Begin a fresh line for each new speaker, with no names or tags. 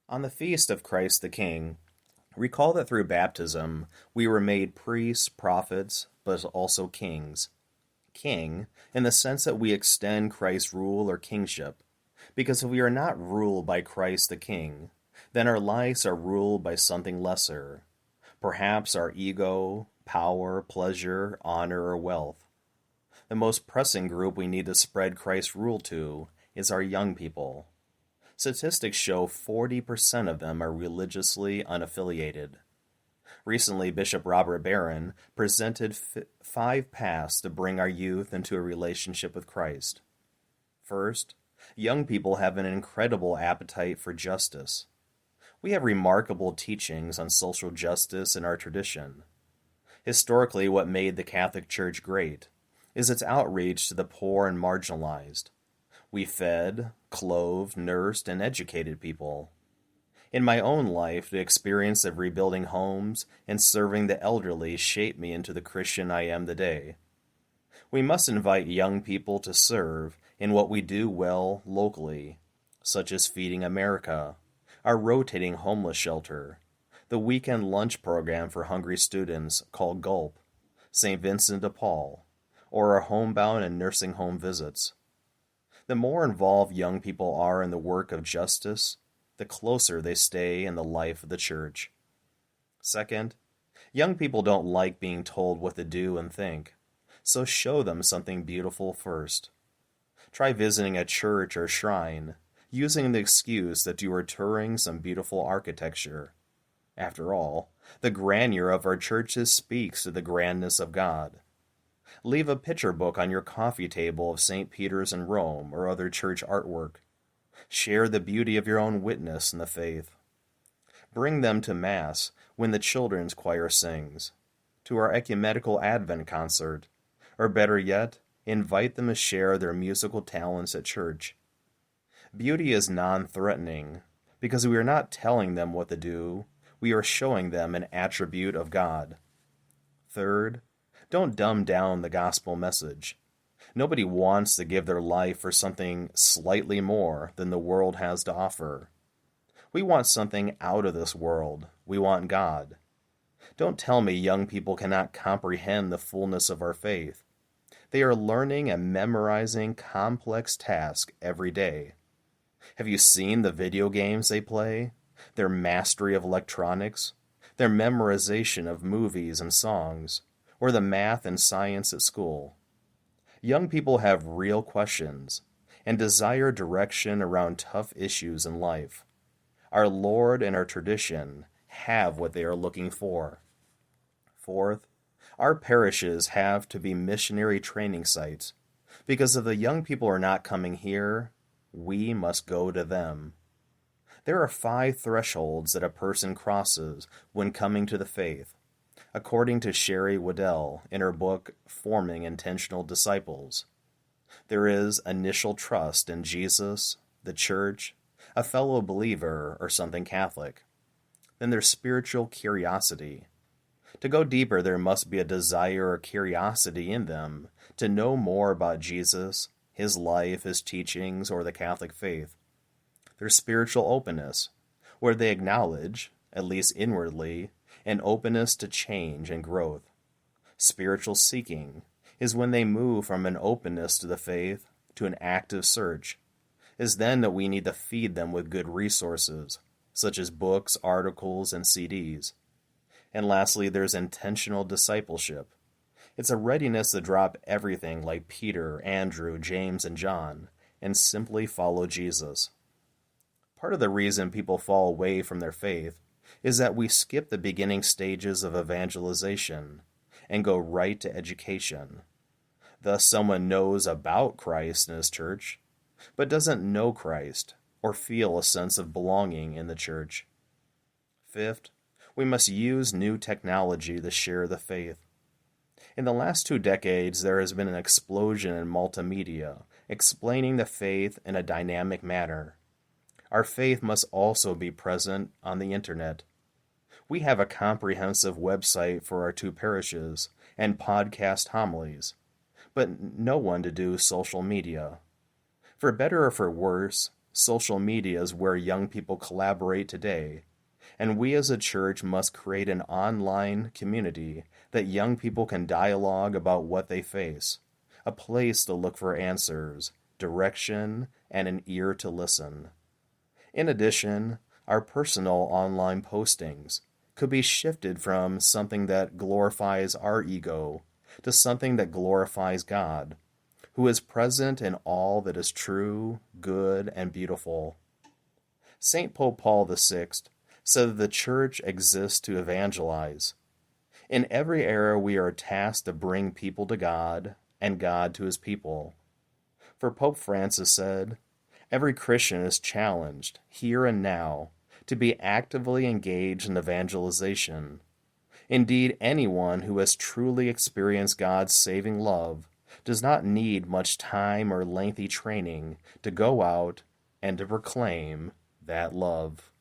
On the feast of Christ the King, recall that through baptism we were made priests, prophets, but also kings. King, in the sense that we extend Christ's rule or kingship, because if we are not ruled by Christ the King, then our lives are ruled by something lesser, perhaps our ego, power, pleasure, honor, or wealth. The most pressing group we need to spread Christ's rule to is our young people. Statistics show 40% of them are religiously unaffiliated. Recently, Bishop Robert Barron presented 5 paths to bring our youth into a relationship with Christ. First, young people have an incredible appetite for justice. We have remarkable teachings on social justice in our tradition. Historically, what made the Catholic Church great is its outreach to the poor and marginalized. We fed, clothed, nursed, and educated people. In my own life, the experience of rebuilding homes and serving the elderly shaped me into the Christian I am today. We must invite young people to serve in what we do well locally, such as Feeding America, our rotating homeless shelter, the weekend lunch program for hungry students called Gulp, St. Vincent de Paul, or our homebound and nursing home visits. The more involved young people are in the work of justice, the closer they stay in the life of the church. Second, young people don't like being told what to do and think, so show them something beautiful first. Try visiting a church or shrine, using the excuse that you are touring some beautiful architecture. After all, the grandeur of our churches speaks to the grandness of God. Leave a picture book on your coffee table of St. Peter's in Rome or other church artwork. Share the beauty of your own witness in the faith. Bring them to Mass when the children's choir sings, to our ecumenical Advent concert, or better yet, invite them to share their musical talents at church. Beauty is non-threatening, because we are not telling them what to do, we are showing them an attribute of God. Third, don't dumb down the gospel message. Nobody wants to give their life for something slightly more than the world has to offer. We want something out of this world. We want God. Don't tell me young people cannot comprehend the fullness of our faith. They are learning and memorizing complex tasks every day. Have you seen the video games they play? Their mastery of electronics? Their memorization of movies and songs? Or the math and science at school? Young people have real questions and desire direction around tough issues in life. Our Lord and our tradition have what they are looking for. Fourth, our parishes have to be missionary training sites, because if the young people are not coming here, we must go to them. There are 5 thresholds that a person crosses when coming to the faith, according to Sherry Waddell in her book Forming Intentional Disciples. There is initial trust in Jesus, the church, a fellow believer, or something Catholic. Then there's spiritual curiosity. To go deeper, there must be a desire or curiosity in them to know more about Jesus, his life, his teachings, or the Catholic faith. There's spiritual openness, where they acknowledge, at least inwardly, an openness to change and growth. Spiritual seeking is when they move from an openness to the faith to an active search. It is then that we need to feed them with good resources, such as books, articles, and CDs. And lastly, there's intentional discipleship. It's a readiness to drop everything like Peter, Andrew, James, and John, and simply follow Jesus. Part of the reason people fall away from their faith is that we skip the beginning stages of evangelization and go right to education. Thus, someone knows about Christ and his church, but doesn't know Christ or feel a sense of belonging in the church. Fifth, we must use new technology to share the faith. In the last 2 decades, there has been an explosion in multimedia, explaining the faith in a dynamic manner. Our faith must also be present on the internet. We have a comprehensive website for our 2 parishes and podcast homilies, but no one to do social media. For better or for worse, Social media is where young people collaborate today, and we as a church must create an online community that young people can dialogue about what they face, a place to look for answers, direction, and an ear to listen. In addition, our personal online postings could be shifted from something that glorifies our ego to something that glorifies God, who is present in all that is true, good, and beautiful. St. Pope Paul VI said that the church exists to evangelize. In every era, we are tasked to bring people to God and God to his people. For Pope Francis said, every Christian is challenged, here and now, to be actively engaged in evangelization. Indeed, anyone who has truly experienced God's saving love does not need much time or lengthy training to go out and to proclaim that love.